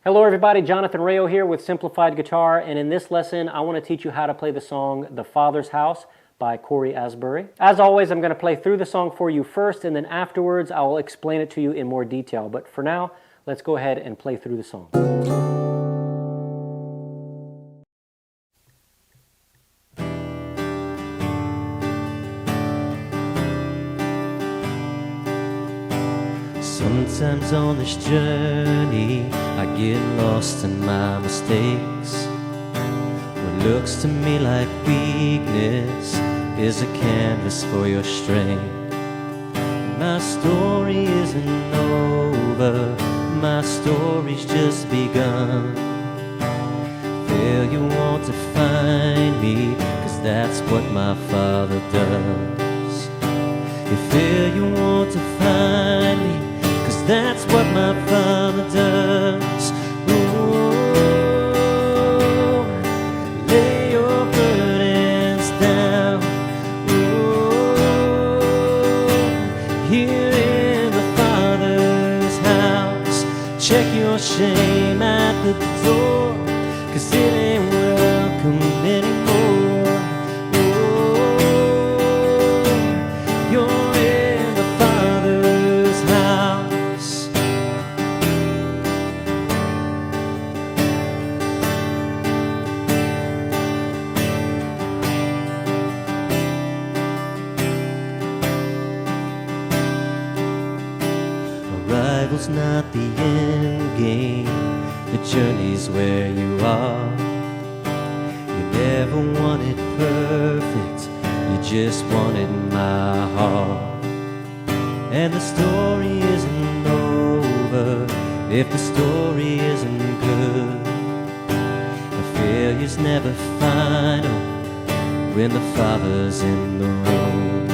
Hello everybody, Jonathan Rayo here with Simplified Guitar, and in this lesson I want to teach you how to play the song The Father's House by Cory Asbury. As always, I'm going to play through the song for you first, and then afterwards I will explain it to you in more detail. But for now, let's go ahead and play through the song. Sometimes on this journey I get lost in my mistakes. What looks to me like weakness is a canvas for your strength. My story isn't over, my story's just begun. Failure want to find me, 'cause that's what my Father does. If failure want to find me, that's what my Father does. Oh, lay your burdens down. Oh, here in the Father's house. Check your shame at the door, 'cause it ain't welcome anymore. Oh, you're in the Father's house. Arrival's not the end game, the journey's where you are. You never wanted perfect, you just wanted my heart. And the story isn't over if the story isn't good. The failure's never final when the Father's in the room.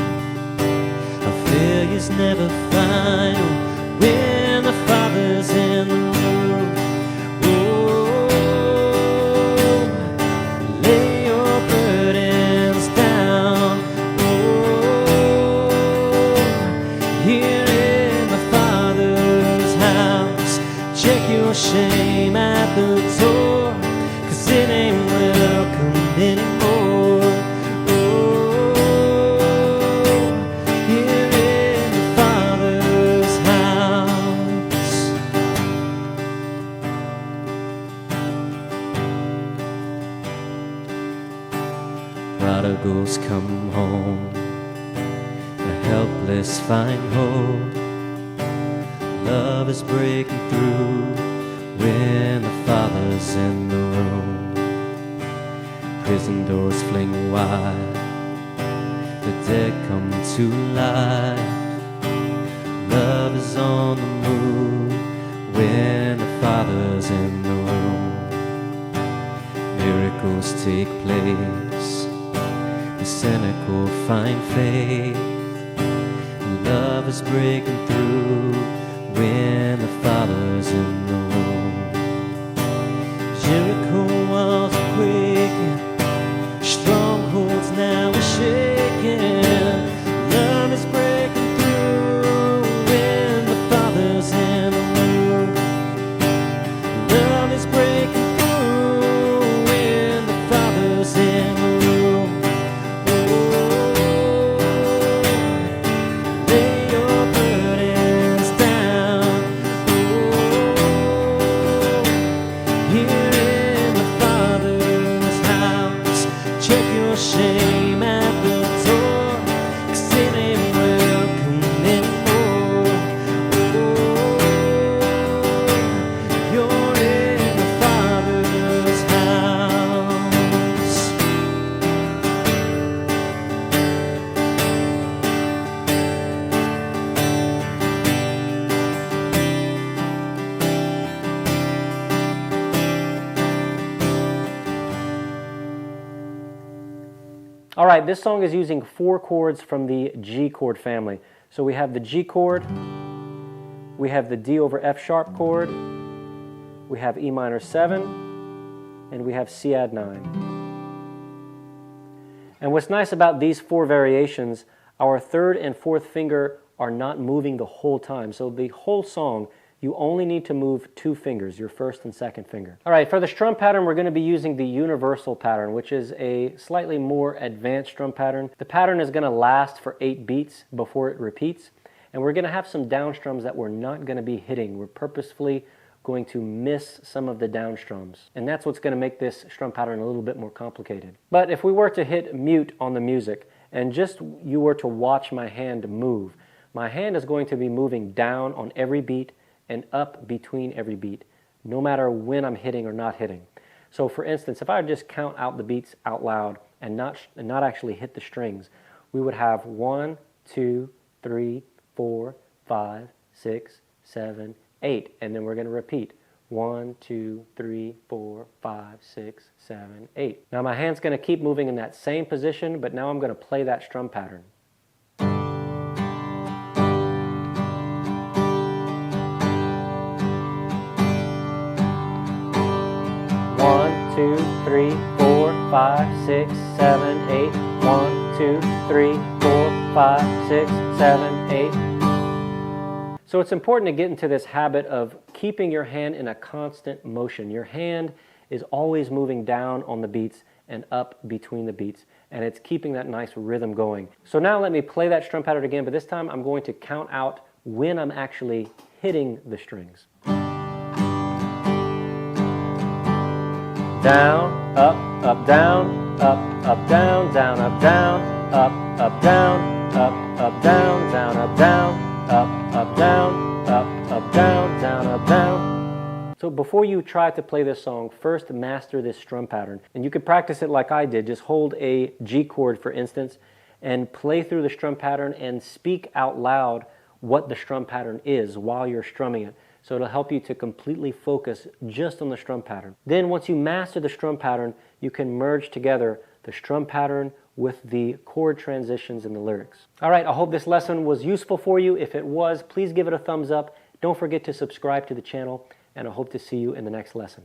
A failure's never final when the Father's in the room. Oh, lay your burdens down. Oh, here in the Father's house. Check your shame at the door, 'cause it ain't welcome anymore. Prodigals come home, the helpless find hope. Love is breaking through when the Father's in the room. Prison doors fling wide, the dead come to life. Love is on the move when the Father's in the room. Miracles take place, the cynical find faith, and love is breaking through when the Father's in the room. Jericho walls are quaking, strongholds now are shaking. Love is breaking through when the Father's in the room. Love is breaking through when the Father's in the room. Shame at the door, 'cause it ain't welcome anymore. Oh, you're in the Father's house. All right, this song is using 4 chords from the G chord family. So we have the G chord, we have the D over F sharp chord, we have E minor 7, and we have C add 9. And what's nice about these 4 variations, our 3rd and 4th finger are not moving the whole time. So the whole song you only need to move 2 fingers, your first and second finger. All right, for the strum pattern, we're going to be using the universal pattern, which is a slightly more advanced strum pattern. The pattern is going to last for 8 beats before it repeats, and we're going to have some down strums that we're not going to be hitting. We're purposefully going to miss some of the down strums, and that's what's going to make this strum pattern a little bit more complicated. But if we were to hit mute on the music, and just you were to watch my hand move, my hand is going to be moving down on every beat and up between every beat, no matter when I'm hitting or not hitting. So for instance, if I just count out the beats out loud and not actually hit the strings, we would have 1, 2, 3, 4, 5, 6, 7, 8, and then we're going to repeat 1, 2, 3, 4, 5, 6, 7, 8. Now my hand's going to keep moving in that same position, but now I'm going to play that strum pattern. 1, 2, 3, 4, 5, 6, 7, 8. 1, 2, 3, 4, 5, 6, 7, 8. So it's important to get into this habit of keeping your hand in a constant motion. Your hand is always moving down on the beats and up between the beats, and it's keeping that nice rhythm going. So now let me play that strum pattern again, but this time I'm going to count out when I'm actually hitting the strings. Down, up, down, up, down, down, up, down, up, down, up, down, down, up, down, up, down, up, down, down, up, down. So before you try to play this song, first master this strum pattern. And you could practice it like I did. Just hold a G chord, for instance, and play through the strum pattern and speak out loud what the strum pattern is while you're strumming it. So it'll help you to completely focus just on the strum pattern. Then once you master the strum pattern, you can merge together the strum pattern with the chord transitions in the lyrics. All right, I hope this lesson was useful for you. If it was, please give it a thumbs up. Don't forget to subscribe to the channel, and I hope to see you in the next lesson.